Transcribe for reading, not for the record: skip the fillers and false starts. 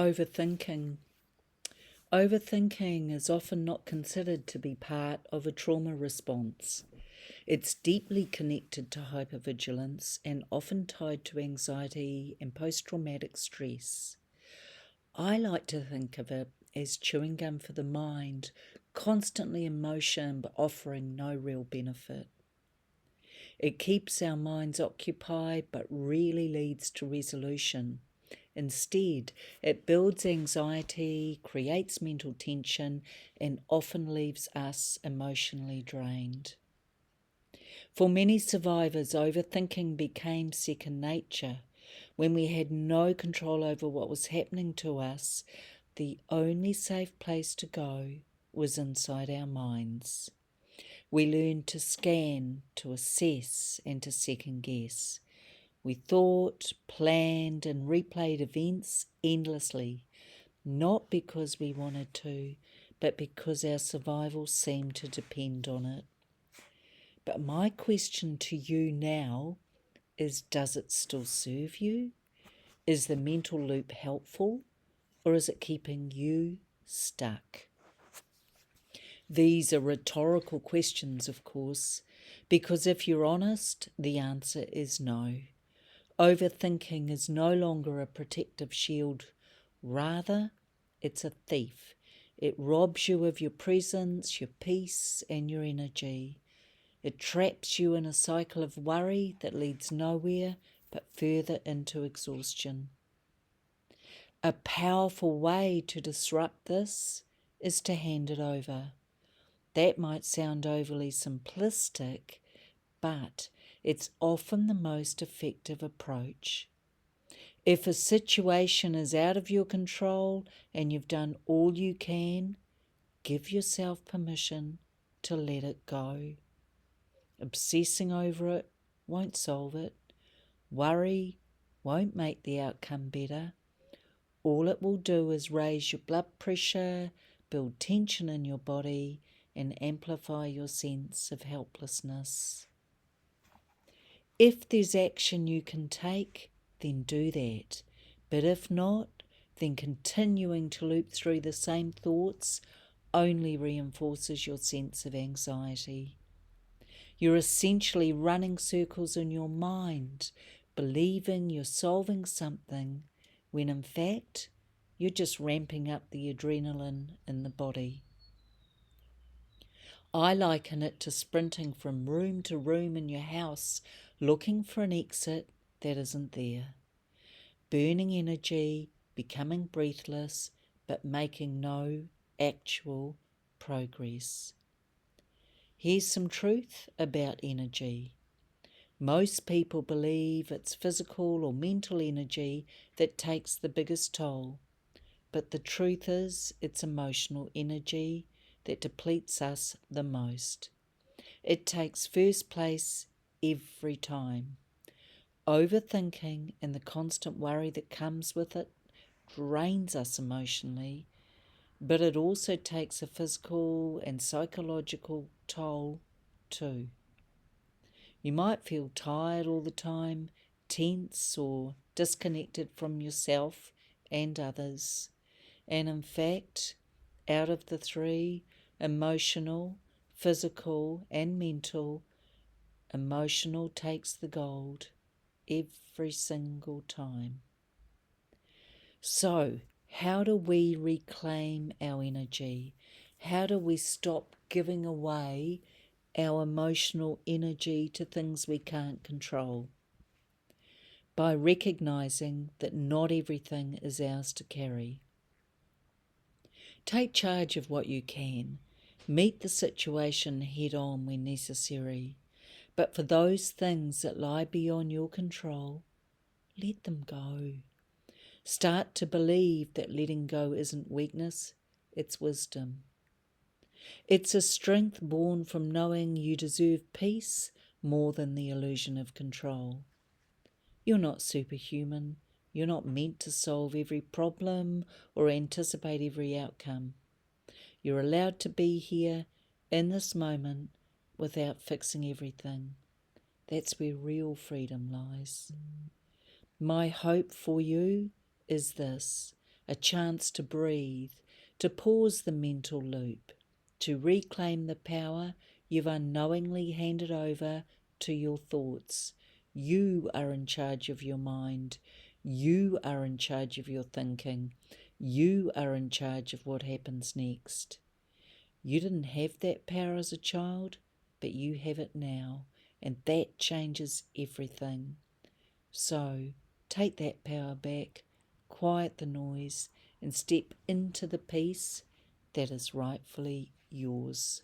Overthinking. Overthinking is often not considered to be part of a trauma response. It's deeply connected to hypervigilance and often tied to anxiety and post-traumatic stress. I like to think of it as chewing gum for the mind, constantly in motion but offering no real benefit. It keeps our minds occupied but rarely leads to resolution. Instead, it builds anxiety, creates mental tension, and often leaves us emotionally drained. For many survivors, overthinking became second nature. When we had no control over what was happening to us, the only safe place to go was inside our minds. We learned to scan, to assess, and to second guess. We thought, planned, and replayed events endlessly, not because we wanted to, but because our survival seemed to depend on it. But my question to you now is, does it still serve you? Is the mental loop helpful, or is it keeping you stuck? These are rhetorical questions, of course, because if you're honest, the answer is no. Overthinking is no longer a protective shield. Rather, it's a thief. It robs you of your presence, your peace, and your energy. It traps you in a cycle of worry that leads nowhere but further into exhaustion. A powerful way to disrupt this is to hand it over. That might sound overly simplistic, but it's often the most effective approach. If a situation is out of your control and you've done all you can, give yourself permission to let it go. Obsessing over it won't solve it. Worry won't make the outcome better. All it will do is raise your blood pressure, build tension in your body, and amplify your sense of helplessness. If there's action you can take, then do that. But if not, then continuing to loop through the same thoughts only reinforces your sense of anxiety. You're essentially running circles in your mind, believing you're solving something, when in fact, you're just ramping up the adrenaline in the body. I liken it to sprinting from room to room in your house, looking for an exit that isn't there. Burning energy, becoming breathless, but making no actual progress. Here's some truth about energy. Most people believe it's physical or mental energy that takes the biggest toll, but the truth is it's emotional energy that depletes us the most. It takes first place every time. Overthinking and the constant worry that comes with it drains us emotionally, but it also takes a physical and psychological toll too. You might feel tired all the time, tense or disconnected from yourself and others. And in fact, out of the three, emotional, physical and mental, emotional takes the gold every single time. So, how do we reclaim our energy? How do we stop giving away our emotional energy to things we can't control? By recognizing that not everything is ours to carry. Take charge of what you can. Meet the situation head on when necessary. But for those things that lie beyond your control, let them go. Start to believe that letting go isn't weakness, it's wisdom. It's a strength born from knowing you deserve peace more than the illusion of control. You're not superhuman. You're not meant to solve every problem or anticipate every outcome. You're allowed to be here in this moment without fixing everything. That's where real freedom lies. My hope for you is this. a chance to breathe, to pause the mental loop, to reclaim the power you've unknowingly handed over to your thoughts. You are in charge of your mind. You are in charge of your thinking. You are in charge of what happens next. You didn't have that power as a child, but you have it now, and that changes everything. So take that power back, quiet the noise, and step into the peace that is rightfully yours.